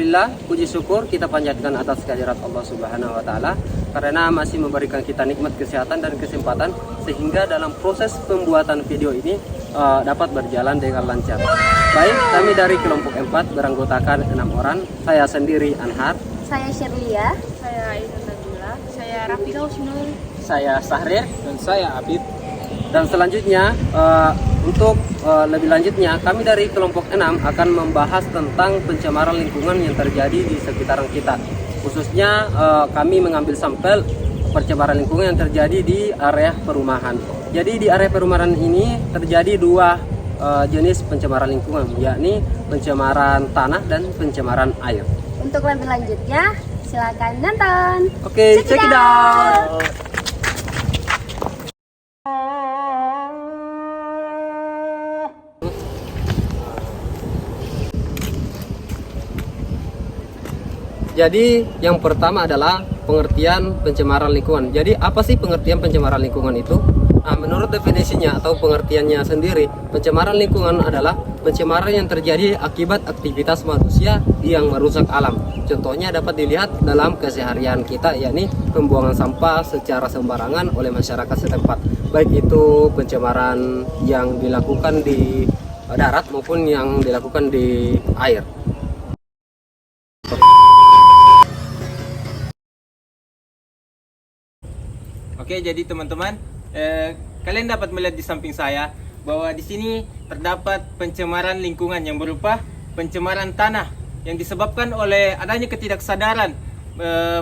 Alhamdulillah, puji syukur kita panjatkan atas kehadirat Allah Subhanahu wa taala karena masih memberikan kita nikmat kesehatan dan kesempatan sehingga dalam proses pembuatan video ini dapat berjalan dengan lancar. Baik, kami dari kelompok 4 beranggotakan 6 orang. Saya sendiri Anhar, Saya Shirlia, Saya Aidan Najula, saya Rafika Husnul, saya Sahrir, dan saya Abid. dan selanjutnya untuk lebih lanjutnya kami dari kelompok 6 akan membahas tentang pencemaran lingkungan yang terjadi di sekitaran kita. Khususnya kami mengambil sampel pencemaran lingkungan yang terjadi di area perumahan. Jadi di area perumahan ini terjadi dua jenis pencemaran lingkungan, yakni pencemaran tanah dan pencemaran air. untuk lebih lanjutnya silakan nonton. Oke, check it out. Jadi yang pertama adalah pengertian pencemaran lingkungan. Jadi apa sih pengertian pencemaran lingkungan itu? Nah, menurut definisinya atau pengertiannya sendiri, pencemaran lingkungan adalah pencemaran yang terjadi akibat aktivitas manusia yang merusak alam. Contohnya dapat dilihat dalam keseharian kita, yakni pembuangan sampah secara sembarangan oleh masyarakat setempat. Baik itu pencemaran yang dilakukan di darat maupun yang dilakukan di air. Oke, jadi teman-teman, kalian dapat melihat di samping saya bahwa di sini terdapat pencemaran lingkungan yang berupa pencemaran tanah yang disebabkan oleh adanya ketidaksadaran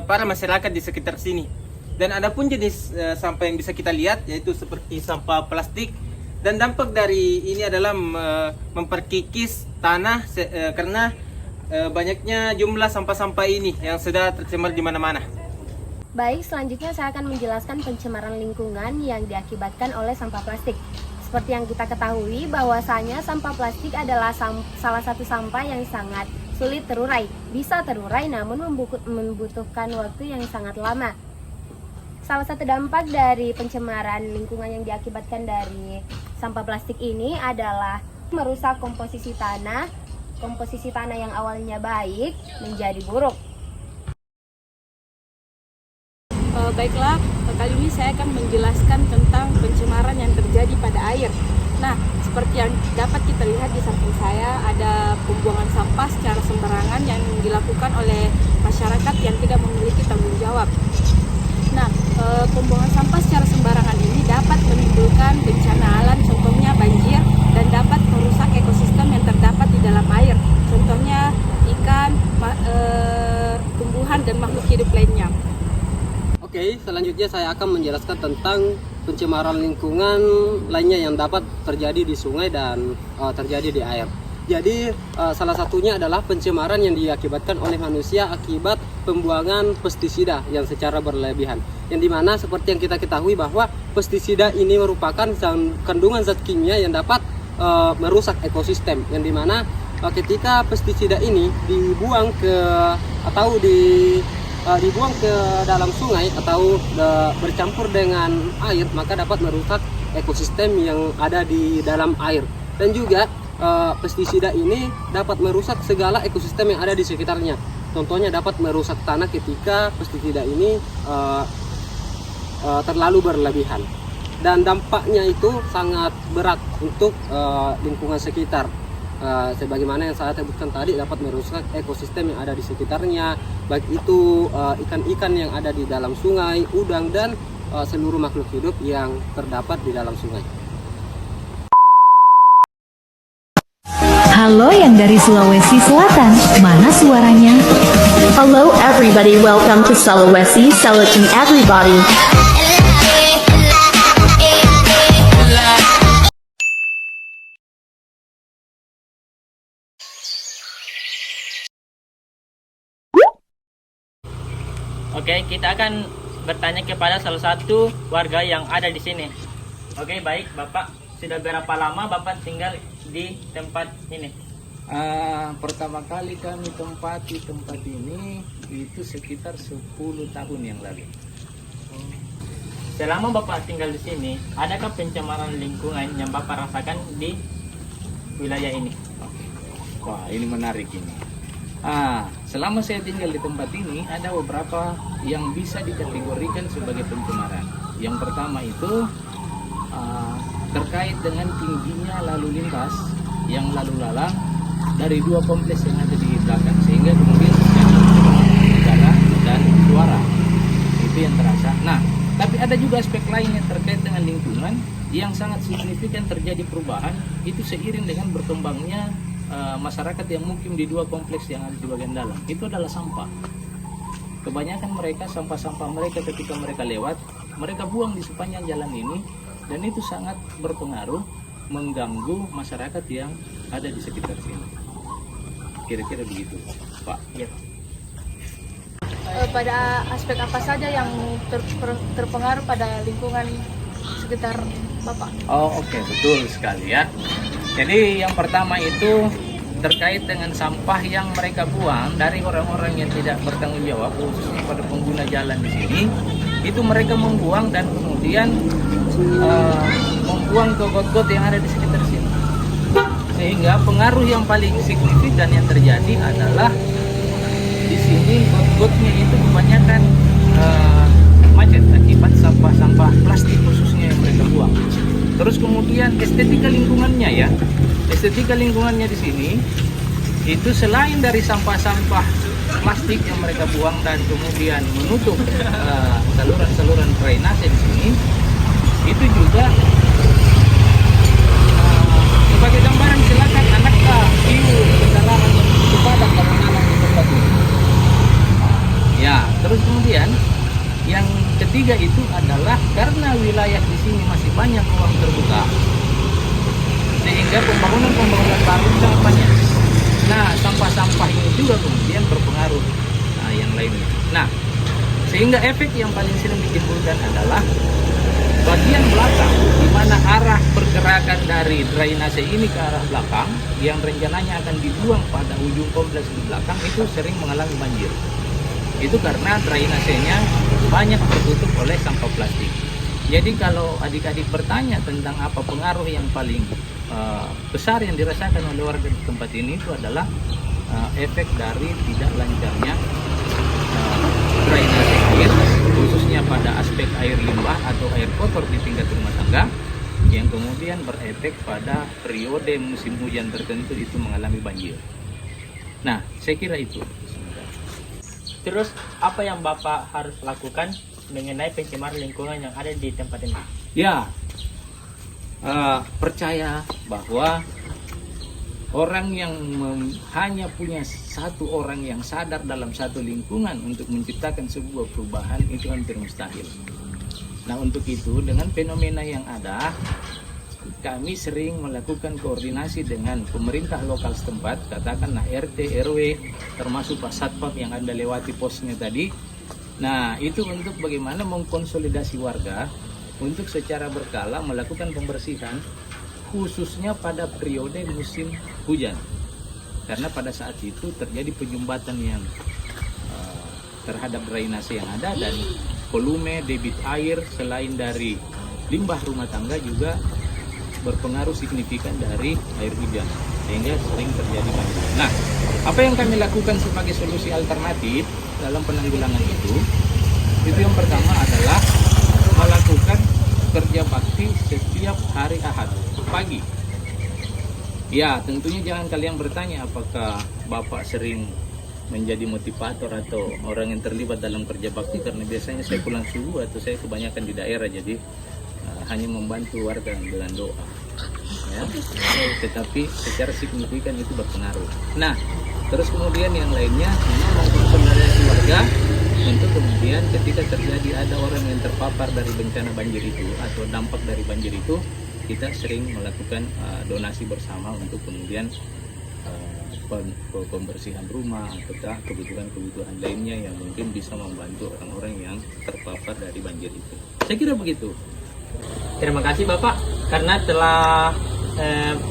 para masyarakat di sekitar sini. Dan ada pun jenis sampah yang bisa kita lihat, yaitu seperti sampah plastik, dan dampak dari ini adalah memperkikis tanah karena banyaknya jumlah sampah-sampah ini yang sudah tercemar di mana-mana. Baik, selanjutnya saya akan menjelaskan pencemaran lingkungan yang diakibatkan oleh sampah plastik. Seperti yang kita ketahui bahwasanya sampah plastik adalah salah satu sampah yang sangat sulit terurai. Bisa terurai namun membutuhkan waktu yang sangat lama. Salah satu dampak dari pencemaran lingkungan yang diakibatkan dari sampah plastik ini adalah merusak komposisi tanah. Komposisi tanah yang awalnya baik menjadi buruk. Baiklah, kali ini saya akan menjelaskan tentang pencemaran yang terjadi pada air. Nah, seperti yang dapat kita lihat di samping saya, ada pembuangan sampah secara sembarangan yang dilakukan oleh masyarakat yang tidak memiliki tanggung jawab. Nah, pembuangan sampah secara sembarangan ini dapat menimbulkan bencana alam, contohnya banjir, dan dapat merusak ekosistem yang terdapat di dalam air, contohnya ikan, tumbuhan, dan makhluk hidup lainnya. Oke, selanjutnya saya akan menjelaskan tentang pencemaran lingkungan lainnya yang dapat terjadi di sungai dan terjadi di air. Jadi salah satunya adalah pencemaran yang diakibatkan oleh manusia akibat pembuangan pestisida yang secara berlebihan. Yang dimana seperti yang kita ketahui bahwa pestisida ini merupakan kandungan zat kimia yang dapat merusak ekosistem. Yang dimana ketika pestisida ini dibuang ke atau dibuang ke dalam sungai atau bercampur dengan air, maka dapat merusak ekosistem yang ada di dalam air. Dan juga pestisida ini dapat merusak segala ekosistem yang ada di sekitarnya. Contohnya dapat merusak tanah ketika pestisida ini terlalu berlebihan. Dan dampaknya itu sangat berat untuk lingkungan sekitar. Sebagaimana yang saya sebutkan tadi, dapat merusak ekosistem yang ada di sekitarnya, baik itu ikan-ikan yang ada di dalam sungai, udang, dan seluruh makhluk hidup yang terdapat di dalam sungai. Halo yang dari Sulawesi Selatan, mana suaranya? Hello everybody, welcome to Sulawesi Selatan everybody. Oke, kita akan bertanya kepada salah satu warga yang ada di sini. Oke, baik, Bapak. Sudah berapa lama Bapak tinggal di tempat ini? Pertama kali kami tempati tempat ini itu sekitar 10 tahun yang lalu. Selama Bapak tinggal di sini, adakah pencemaran lingkungan yang Bapak rasakan di wilayah ini? Wah, ini menarik ini. selama saya tinggal di tempat ini ada beberapa yang bisa dikategorikan sebagai pencemaran. Yang pertama itu terkait dengan tingginya lalu lintas yang lalu lalang dari dua kompleks yang ada di belakang, sehingga kemudian udara dan suara itu yang terasa. Nah, tapi ada juga aspek lain yang terkait dengan lingkungan yang sangat signifikan terjadi perubahan itu seiring dengan berkembangnya masyarakat yang mukim di dua kompleks yang ada di bagian dalam. Itu adalah sampah. Kebanyakan mereka sampah-sampah mereka ketika mereka lewat, mereka buang di sepanjang jalan ini, dan itu sangat berpengaruh mengganggu masyarakat yang ada di sekitar sini. Kira-kira begitu, Pak. Ya. Pada aspek apa saja yang terpengaruh pada lingkungan sekitar Bapak? Oh, oke, betul sekali ya. Jadi yang pertama itu terkait dengan sampah yang mereka buang dari orang-orang yang tidak bertanggung jawab, khususnya pada pengguna jalan di sini. Itu mereka membuang dan kemudian membuang ke got-got yang ada di sekitar sini. Sehingga pengaruh yang paling signifikan yang terjadi adalah di sini got-gotnya itu kebanyakan macet akibat sampah-sampah plastik khususnya yang mereka buang. Terus kemudian estetika lingkungannya ya, estetika lingkungannya di sini itu selain dari sampah-sampah plastik yang mereka buang dan kemudian menutup saluran-saluran drainase di sini, itu juga sebagai gambaran silakan anak hiu kedalaman yang cukup padat kalau nanam di tempat ini. Ya, terus kemudian yang ketiga itu adalah karena wilayah di sini masih banyak ruang terbuka, sehingga pembangunan baru sangat banyak. Nah, sampah-sampah ini juga kemudian berpengaruh yang lainnya. Nah, sehingga efek yang paling sering ditimbulkan adalah bagian belakang, di mana arah pergerakan dari drainase ini ke arah belakang, yang rencananya akan dibuang pada ujung kompleks di belakang, itu sering mengalami banjir. Itu karena drainasenya banyak tertutup oleh sampah plastik. Jadi kalau adik-adik bertanya tentang apa pengaruh yang paling besar yang dirasakan oleh warga di tempat ini, itu adalah efek dari tidak lancarnya drainase air, khususnya pada aspek air limbah atau air kotor di tingkat rumah tangga, yang kemudian berefek pada periode musim hujan tertentu itu mengalami banjir. Nah, saya kira itu. Terus apa yang Bapak harus lakukan mengenai pencemaran lingkungan yang ada di tempat ini? Ya, percaya bahwa orang yang hanya punya satu orang yang sadar dalam satu lingkungan untuk menciptakan sebuah perubahan itu hampir mustahil. Nah, untuk itu dengan fenomena yang ada, kami sering melakukan koordinasi dengan pemerintah lokal setempat, katakanlah RT, RW, termasuk Pak Satpam yang Anda lewati posnya tadi. Nah, itu untuk bagaimana mengkonsolidasi warga untuk secara berkala melakukan pembersihan, khususnya pada periode musim hujan. Karena pada saat itu terjadi penyumbatan yang terhadap drainase yang ada, dan volume debit air selain dari limbah rumah tangga juga berpengaruh signifikan dari air hujan, sehingga sering terjadi banjir. Nah, apa yang kami lakukan sebagai solusi alternatif dalam penanggulangan itu yang pertama adalah melakukan kerja bakti setiap hari Ahad pagi. Ya, tentunya jangan kalian bertanya apakah Bapak sering menjadi motivator atau orang yang terlibat dalam kerja bakti, karena biasanya saya pulang subuh atau saya kebanyakan di daerah, jadi hanya membantu warga dengan doa ya. Tetapi secara signifikan itu berpengaruh. Nah, terus kemudian yang lainnya memang mengkonsolidasi warga untuk kemudian ketika terjadi ada orang yang terpapar dari bencana banjir itu atau dampak dari banjir itu, kita sering melakukan donasi bersama untuk kemudian pembersihan rumah atau kebutuhan-kebutuhan lainnya yang mungkin bisa membantu orang-orang yang terpapar dari banjir itu. Saya kira begitu. Terima kasih Bapak karena telah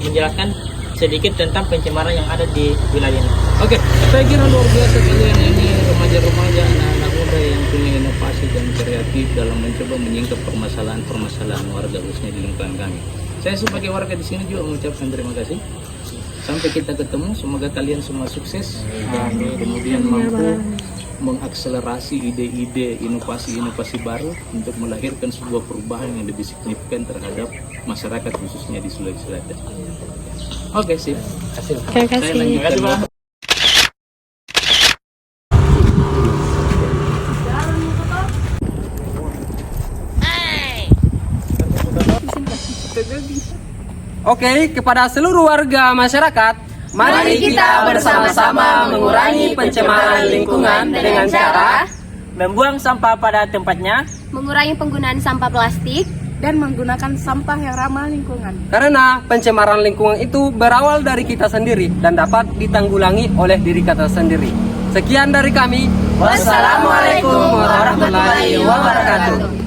menjelaskan sedikit tentang pencemaran yang ada di wilayah ini. Oke, saya kira luar biasa kalian ini remaja-remaja, anak-anak muda yang punya inovasi dan kreatif dalam mencoba menyingkap permasalahan-permasalahan warga khususnya di lingkungan kami. Saya sebagai warga di sini juga mengucapkan terima kasih. Sampai kita ketemu, semoga kalian semua sukses dan kemudian mampu mengakselerasi ide-ide inovasi-inovasi baru untuk melahirkan sebuah perubahan yang lebih signifikan terhadap masyarakat khususnya di Sulawesi Selatan. Oke, sip. Terima Saya lanjutkan. Oke, kepada seluruh warga masyarakat, mari kita bersama-sama mengurangi pencemaran lingkungan dengan cara Membuang sampah pada tempatnya. mengurangi penggunaan sampah plastik. Dan menggunakan sampah yang ramah lingkungan. karena pencemaran lingkungan itu berawal dari kita sendiri dan dapat ditanggulangi oleh diri kita sendiri. Sekian dari kami. Wassalamualaikum warahmatullahi wabarakatuh.